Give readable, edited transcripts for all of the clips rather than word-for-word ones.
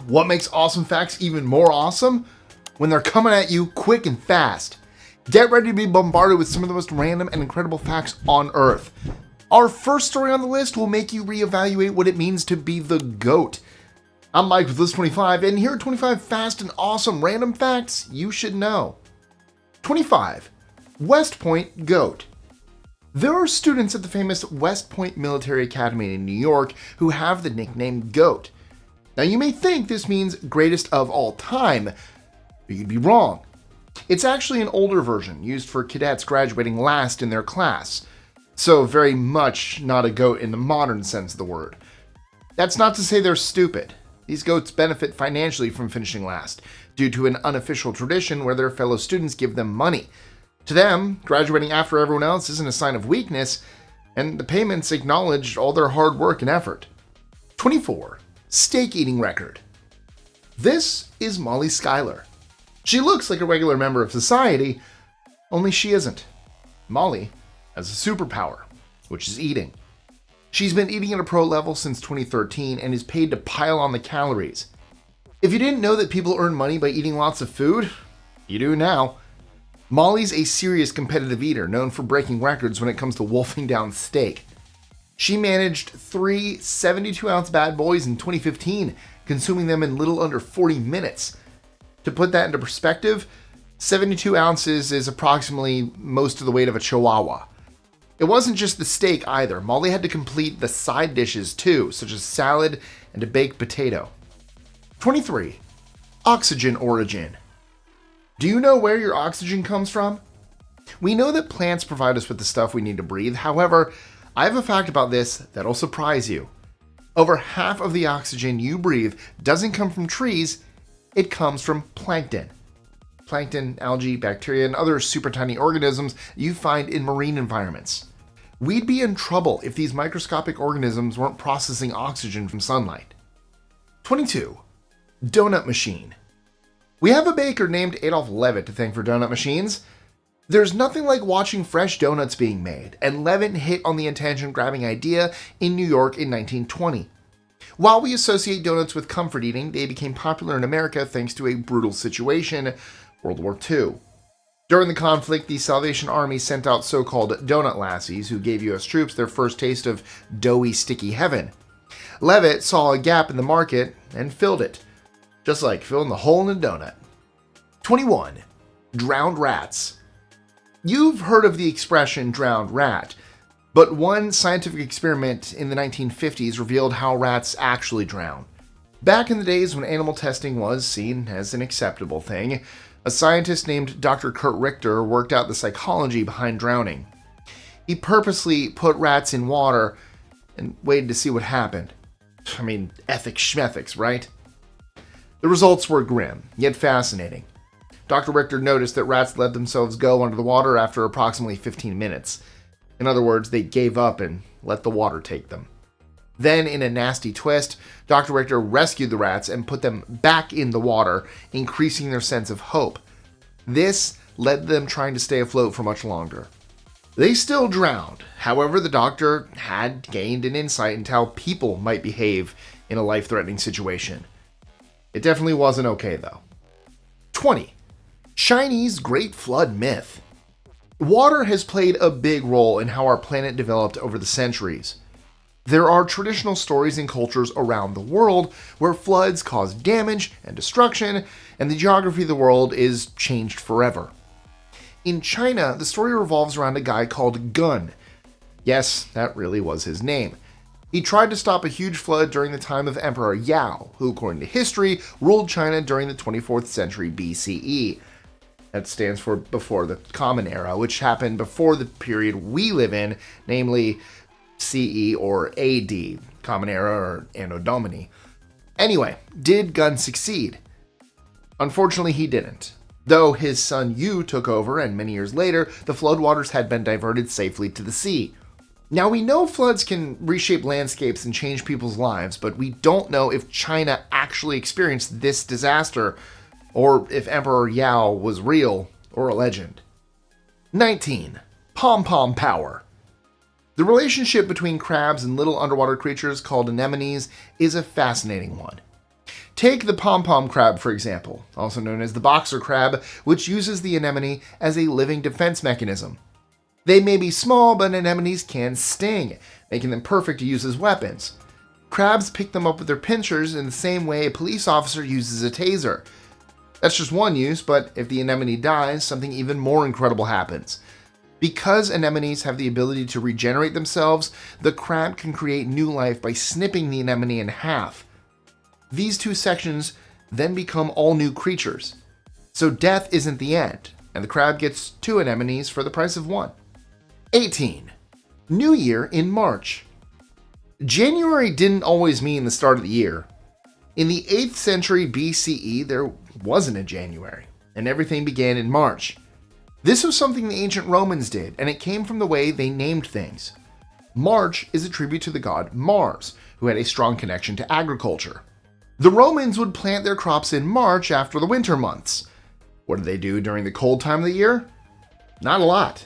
What makes awesome facts even more awesome? When they're coming at you quick and fast. Get ready to be bombarded with some of the most random and incredible facts on Earth. Our first story on the list will make you reevaluate what it means to be the GOAT. I'm Mike with List 25, and here are 25 fast and awesome random facts you should know. 25. West Point GOAT. There are students at the famous West Point Military Academy in New York who have the nickname GOAT. Now you may think this means greatest of all time, but you'd be wrong. It's actually an older version used for cadets graduating last in their class, so very much not a GOAT in the modern sense of the word. That's not to say they're stupid. These GOATs benefit financially from finishing last, due to an unofficial tradition where their fellow students give them money. To them, graduating after everyone else isn't a sign of weakness, and the payments acknowledge all their hard work and effort. 24. Steak eating record. This is Molly Schuyler. She looks like a regular member of society, only she isn't. Molly has a superpower, which is eating. She's been eating at a pro level since 2013 and is paid to pile on the calories. If you didn't know that people earn money by eating lots of food, you do now. Molly's a serious competitive eater, known for breaking records when it comes to wolfing down steak. She managed 3 72-ounce bad boys in 2015, consuming them in little under 40 minutes. To put that into perspective, 72 ounces is approximately most of the weight of a chihuahua. It wasn't just the steak either. Molly had to complete the side dishes too, such as salad and a baked potato. 23. Oxygen origin. Do you know where your oxygen comes from? We know that plants provide us with the stuff we need to breathe. However, I have a fact about this that'll surprise you. Over half of the oxygen you breathe doesn't come from trees, it comes from plankton. Plankton, algae, bacteria, and other super tiny organisms you find in marine environments. We'd be in trouble if these microscopic organisms weren't processing oxygen from sunlight. 22. Donut machine. We have a baker named Adolf Levitt to thank for donut machines. There's nothing like watching fresh donuts being made, and Levitt hit on the attention-grabbing idea in New York in 1920. While we associate donuts with comfort eating, they became popular in America thanks to a brutal situation, World War II. During the conflict, the Salvation Army sent out so-called donut lassies who gave U.S. troops their first taste of doughy, sticky heaven. Levitt saw a gap in the market and filled it, just like filling the hole in a donut. 21. Drowned rats. You've heard of the expression drowned rat, but one scientific experiment in the 1950s revealed how rats actually drown. Back in the days when animal testing was seen as an acceptable thing, a scientist named Dr. Kurt Richter worked out the psychology behind drowning. He purposely put rats in water and waited to see what happened. I mean, ethics schmethics, right? The results were grim, yet fascinating. Dr. Richter noticed that rats let themselves go under the water after approximately 15 minutes. In other words, they gave up and let the water take them. Then, in a nasty twist, Dr. Richter rescued the rats and put them back in the water, increasing their sense of hope. This led to them trying to stay afloat for much longer. They still drowned. However, the doctor had gained an insight into how people might behave in a life-threatening situation. It definitely wasn't okay, though. 20. Chinese Great Flood myth. Water has played a big role in how our planet developed over the centuries. There are traditional stories and cultures around the world where floods caused damage and destruction, and the geography of the world is changed forever. In China, the story revolves around a guy called Gun. Yes, that really was his name. He tried to stop a huge flood during the time of Emperor Yao, who, according to history, ruled China during the 24th century BCE. That stands for before the Common Era, which happened before the period we live in, namely CE or AD, Common Era or Anno Domini. Anyway, did Gun succeed? Unfortunately, he didn't. Though his son Yu took over, and many years later, the floodwaters had been diverted safely to the sea. Now, we know floods can reshape landscapes and change people's lives, but we don't know if China actually experienced this disaster, or if Emperor Yao was real or a legend. 19. Pom-Pom power. The relationship between crabs and little underwater creatures called anemones is a fascinating one. Take the Pom-Pom crab, for example, also known as the boxer crab, which uses the anemone as a living defense mechanism. They may be small, but anemones can sting, making them perfect to use as weapons. Crabs pick them up with their pinchers in the same way a police officer uses a taser. That's just one use, but if the anemone dies, something even more incredible happens. Because anemones have the ability to regenerate themselves, the crab can create new life by snipping the anemone in half. These two sections then become all new creatures. So death isn't the end, and the crab gets 2 anemones for the price of 1. 18. New Year in March. January didn't always mean the start of the year. In the 8th century BCE, there wasn't a January, and everything began in March. This was something the ancient Romans did, and it came from the way they named things. March is a tribute to the god Mars, who had a strong connection to agriculture. The Romans would plant their crops in March after the winter months. What did they do during the cold time of the year? Not a lot.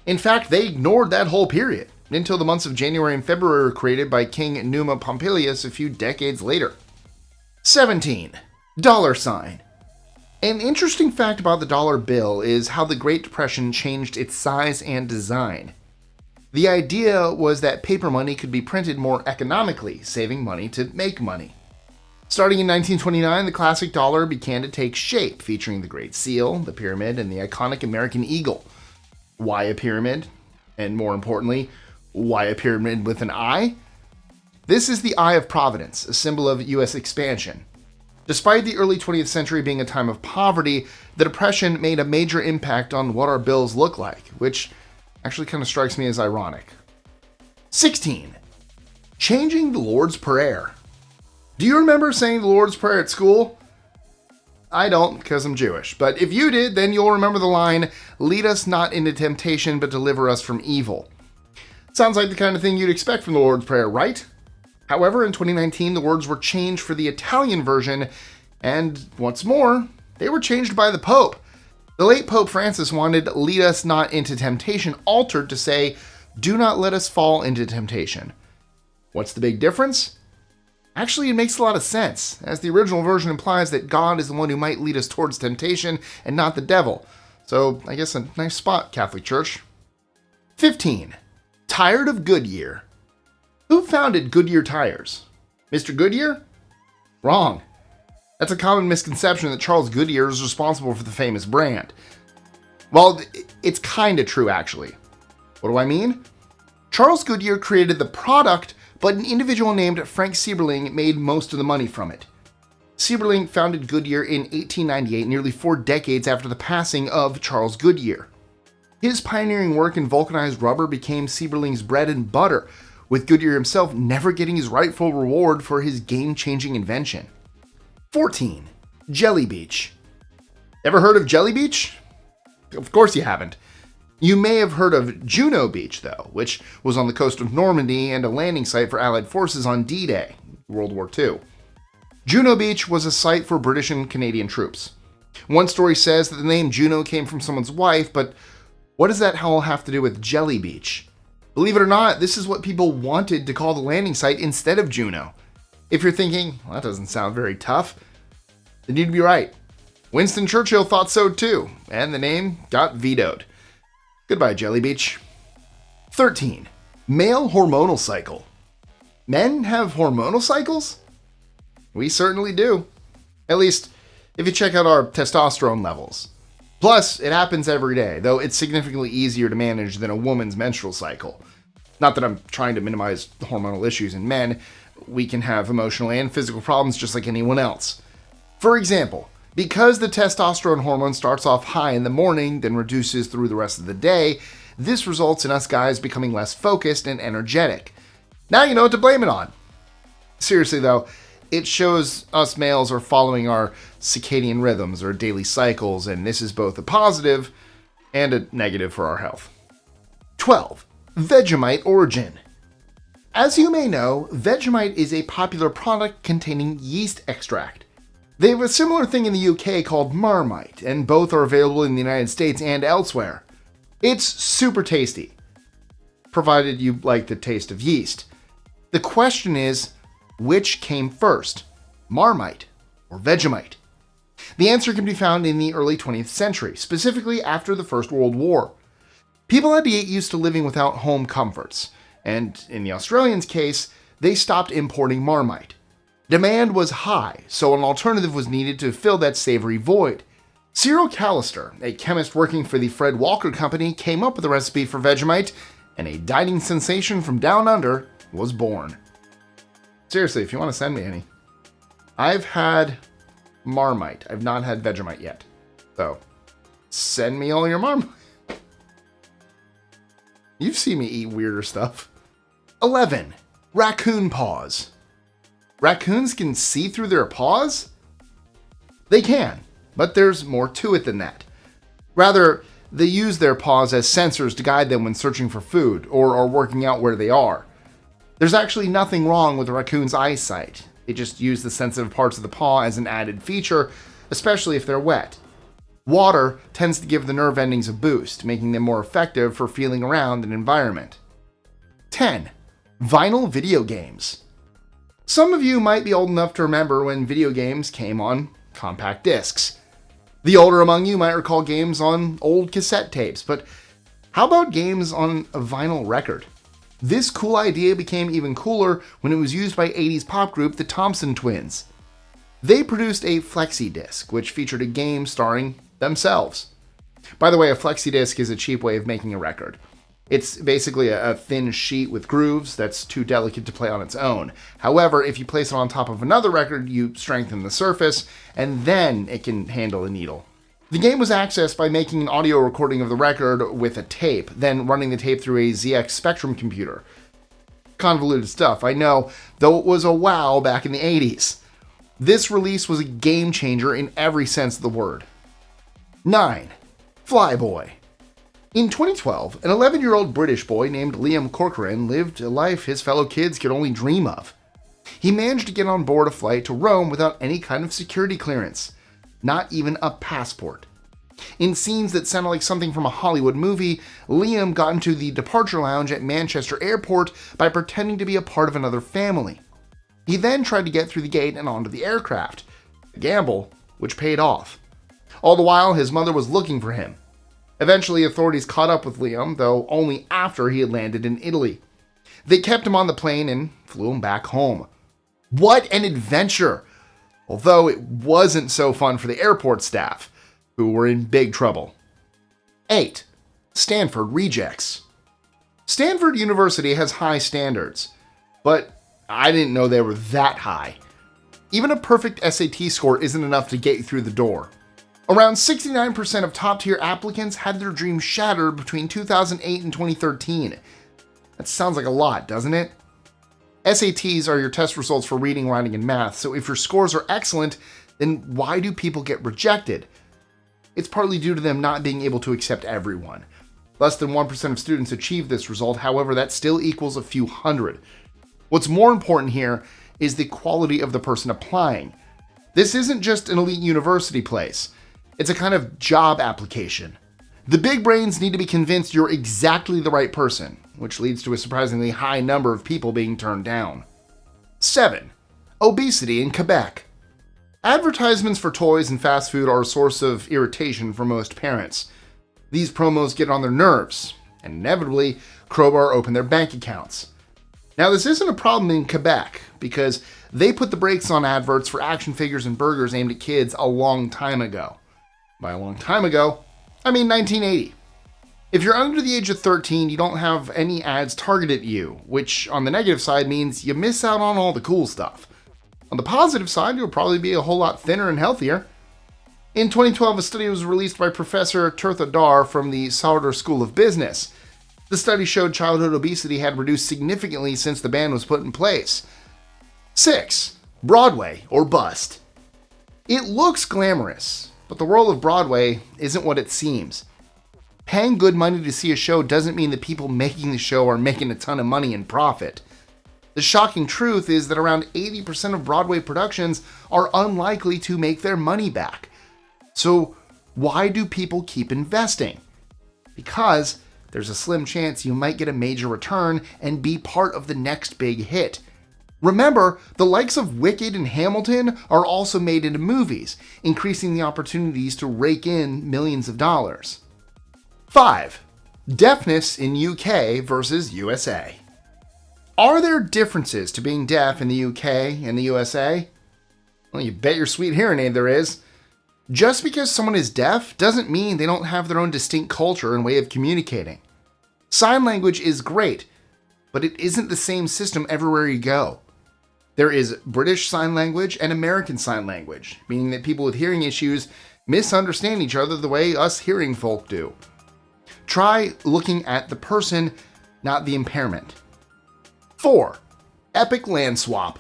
In fact, they ignored that whole period until the months of January and February were created by King Numa Pompilius a few decades later. 17. Dollar sign. An interesting fact about the dollar bill is how the Great Depression changed its size and design. The idea was that paper money could be printed more economically, saving money to make money. Starting in 1929, the classic dollar began to take shape, featuring the Great Seal, the pyramid, and the iconic American eagle. Why a pyramid? And more importantly, why a pyramid with an eye? This is the Eye of Providence, a symbol of U.S. expansion. Despite the early 20th century being a time of poverty, the Depression made a major impact on what our bills look like, which actually kind of strikes me as ironic. 16. Changing the Lord's Prayer. Do you remember saying the Lord's Prayer at school? I don't, because I'm Jewish, but if you did, then you'll remember the line, "Lead us not into temptation, but deliver us from evil." Sounds like the kind of thing you'd expect from the Lord's Prayer, right? However, in 2019, the words were changed for the Italian version, and what's more, they were changed by the Pope. The late Pope Francis wanted "lead us not into temptation" altered to say, "do not let us fall into temptation." What's the big difference? Actually, it makes a lot of sense, as the original version implies that God is the one who might lead us towards temptation and not the devil. So, I guess a nice spot, Catholic Church. 15. Tired of Goodyear. Who founded Goodyear tires? Mr. Goodyear? Wrong. That's a common misconception that Charles Goodyear is responsible for the famous brand. Well, it's kinda true, actually. What do I mean? Charles Goodyear created the product, but an individual named Frank Sieberling made most of the money from it. Sieberling founded Goodyear in 1898, nearly 4 decades after the passing of Charles Goodyear. His pioneering work in vulcanized rubber became Sieberling's bread and butter, with Goodyear himself never getting his rightful reward for his game-changing invention. 14. Jelly Beach. Ever heard of Jelly Beach? Of course you haven't. You may have heard of Juno Beach, though, which was on the coast of Normandy and a landing site for Allied forces on D-Day, World War II. Juno Beach was a site for British and Canadian troops. One story says that the name Juno came from someone's wife, but what does that all have to do with Jelly Beach? Believe it or not, this is what people wanted to call the landing site instead of Juno. If you're thinking, well, that doesn't sound very tough, then you'd be right. Winston Churchill thought so too, and the name got vetoed. Goodbye, Jelly Beach. 13. Male hormonal cycle. Men have hormonal cycles? We certainly do. At least, if you check out our testosterone levels. Plus, it happens every day, though it's significantly easier to manage than a woman's menstrual cycle. Not that I'm trying to minimize hormonal issues in men. We can have emotional and physical problems just like anyone else. For example, because the testosterone hormone starts off high in the morning, then reduces through the rest of the day, this results in us guys becoming less focused and energetic. Now you know what to blame it on. Seriously though, it shows us males are following our circadian rhythms or daily cycles, and this is both a positive and a negative for our health. 12. Vegemite origin. As you may know, Vegemite is a popular product containing yeast extract. They have a similar thing in the UK called Marmite, and both are available in the United States and elsewhere. It's super tasty, provided you like the taste of yeast. The question is, which came first, Marmite or Vegemite? The answer can be found in the early 20th century, specifically after the First World War. People had to get used to living without home comforts, and in the Australians' case, they stopped importing Marmite. Demand was high, so an alternative was needed to fill that savory void. Cyril Callister, a chemist working for the Fred Walker Company, came up with a recipe for Vegemite, and a dining sensation from down under was born. Seriously, if you want to send me any. I've had Marmite. I've not had Vegemite yet. So, send me all your Marmite. You've seen me eat weirder stuff. 11. Raccoon paws. Raccoons can see through their paws? They can, but there's more to it than that. Rather, they use their paws as sensors to guide them when searching for food or are working out where they are. There's actually nothing wrong with a raccoon's eyesight. They just use the sensitive parts of the paw as an added feature, especially if they're wet. Water tends to give the nerve endings a boost, making them more effective for feeling around an environment. 10. Vinyl video games. Some of you might be old enough to remember when video games came on compact discs. The older among you might recall games on old cassette tapes, but how about games on a vinyl record? This cool idea became even cooler when it was used by 80s pop group the Thompson Twins. They produced a flexi disc, which featured a game starring themselves. By the way, a flexi disc is a cheap way of making a record. It's basically a thin sheet with grooves that's too delicate to play on its own. However, if you place it on top of another record, you strengthen the surface, and then it can handle a needle. The game was accessed by making an audio recording of the record with a tape, then running the tape through a ZX Spectrum computer. Convoluted stuff, I know, though it was a wow back in the 80s. This release was a game changer in every sense of the word. 9. Flyboy. In 2012, an 11-year-old British boy named Liam Corcoran lived a life his fellow kids could only dream of. He managed to get on board a flight to Rome without any kind of security clearance, not even a passport. In scenes that sounded like something from a Hollywood movie, Liam got into the departure lounge at Manchester Airport by pretending to be a part of another family. He then tried to get through the gate and onto the aircraft, a gamble which paid off. All the while, his mother was looking for him. Eventually, authorities caught up with Liam, though only after he had landed in Italy. They kept him on the plane and flew him back home. What an adventure! Although it wasn't so fun for the airport staff, who were in big trouble. 8. Stanford rejects. Stanford University has high standards, but I didn't know they were that high. Even a perfect SAT score isn't enough to get you through the door. Around 69% of top-tier applicants had their dreams shattered between 2008 and 2013. That sounds like a lot, doesn't it? SATs are your test results for reading, writing, and math, so if your scores are excellent, then why do people get rejected? It's partly due to them not being able to accept everyone. Less than 1% of students achieve this result, however, that still equals a few hundred. What's more important here is the quality of the person applying. This isn't just an elite university place. It's a kind of job application. The big brains need to be convinced you're exactly the right person, which leads to a surprisingly high number of people being turned down. 7. Obesity in Quebec. Advertisements for toys and fast food are a source of irritation for most parents. These promos get on their nerves, and inevitably, crowbar open their bank accounts. Now, this isn't a problem in Quebec, because they put the brakes on adverts for action figures and burgers aimed at kids a long time ago. By a long time ago, I mean 1980. If you're under the age of 13, you don't have any ads targeted at you, which on the negative side means you miss out on all the cool stuff. On the positive side, you'll probably be a whole lot thinner and healthier. In 2012, a study was released by Professor Tirtha Dar from the Sauder School of Business. The study showed childhood obesity had reduced significantly since the ban was put in place. 6. Broadway or bust. It looks glamorous, but the world of Broadway isn't what it seems. Paying good money to see a show doesn't mean the people making the show are making a ton of money in profit. The shocking truth is that around 80% of Broadway productions are unlikely to make their money back. So why do people keep investing? Because there's a slim chance you might get a major return and be part of the next big hit. Remember, the likes of Wicked and Hamilton are also made into movies, increasing the opportunities to rake in millions of dollars. 5. Deafness in UK versus USA. Are there differences to being deaf in the UK and the USA? Well, you bet your sweet hearing aid there is. Just because someone is deaf doesn't mean they don't have their own distinct culture and way of communicating. Sign language is great, but it isn't the same system everywhere you go. There is British Sign Language and American Sign Language, meaning that people with hearing issues misunderstand each other the way us hearing folk do. Try looking at the person, not the impairment. 4. Epic land swap.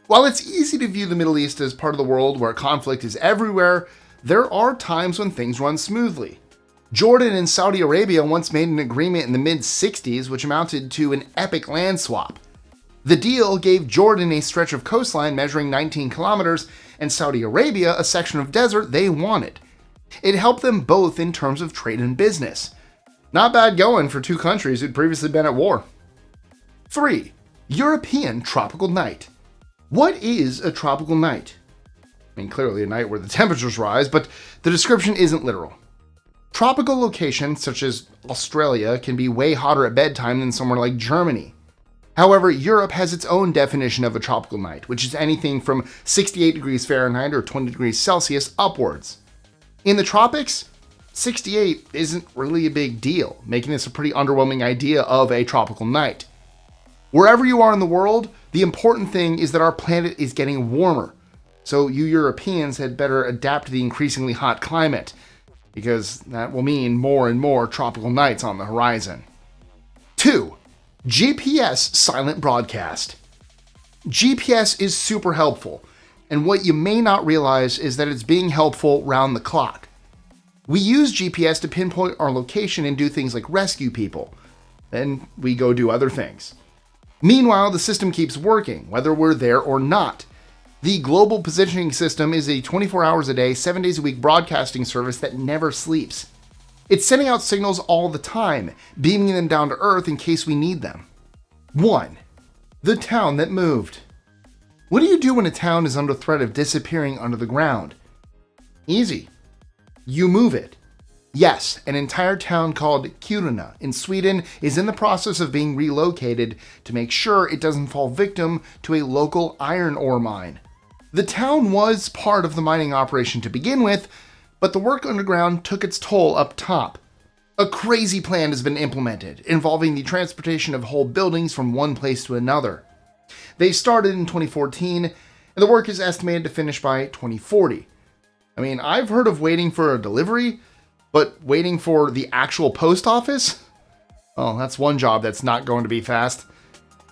While it's easy to view the Middle East as part of the world where conflict is everywhere, there are times when things run smoothly. Jordan and Saudi Arabia once made an agreement in the mid-60s which amounted to an epic land swap. The deal gave Jordan a stretch of coastline measuring 19 kilometers and Saudi Arabia a section of desert they wanted. It helped them both in terms of trade and business. Not bad going for two countries who'd previously been at war. 3. European tropical night. What is a tropical night? I mean, clearly a night where the temperatures rise, but the description isn't literal. Tropical locations such as Australia can be way hotter at bedtime than somewhere like Germany. However, Europe has its own definition of a tropical night, which is anything from 68 degrees Fahrenheit or 20 degrees Celsius upwards. In the tropics, 68 isn't really a big deal, making this a pretty underwhelming idea of a tropical night. Wherever you are in the world, the important thing is that our planet is getting warmer, so you Europeans had better adapt to the increasingly hot climate, because that will mean more and more tropical nights on the horizon. 2. GPS silent broadcast. GPS is super helpful, and what you may not realize is that it's being helpful round the clock. We use GPS to pinpoint our location and do things like rescue people. Then we go do other things. Meanwhile, the system keeps working, whether we're there or not. The Global Positioning System is a 24 hours a day, 7 days a week broadcasting service that never sleeps. It's sending out signals all the time, beaming them down to Earth in case we need them. 1. The town that moved. What do you do when a town is under threat of disappearing under the ground? Easy. You move it. Yes, an entire town called Kiruna in Sweden is in the process of being relocated to make sure it doesn't fall victim to a local iron ore mine. The town was part of the mining operation to begin with, but the work underground took its toll up top. A crazy plan has been implemented, involving the transportation of whole buildings from one place to another. They started in 2014, and the work is estimated to finish by 2040. I mean, I've heard of waiting for a delivery, but waiting for the actual post office? Well, that's one job that's not going to be fast.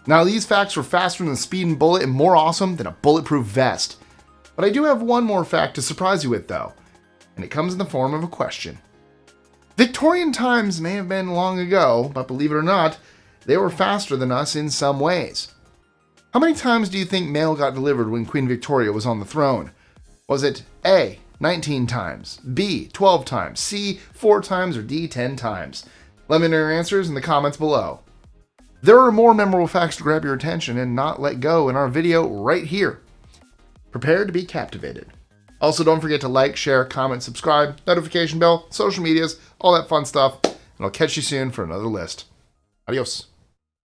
Now, these facts were faster than a speeding bullet and more awesome than a bulletproof vest. But I do have one more fact to surprise you with, though, and it comes in the form of a question. Victorian times may have been long ago, but believe it or not, they were faster than us in some ways. How many times do you think mail got delivered when Queen Victoria was on the throne? Was it A, 19 times, B, 12 times, C, 4 times, or D, 10 times? Let me know your answers in the comments below. There are more memorable facts to grab your attention and not let go in our video right here. Prepare to be captivated. Also, don't forget to like, share, comment, subscribe, notification bell, social medias, all that fun stuff, and I'll catch you soon for another list. Adios.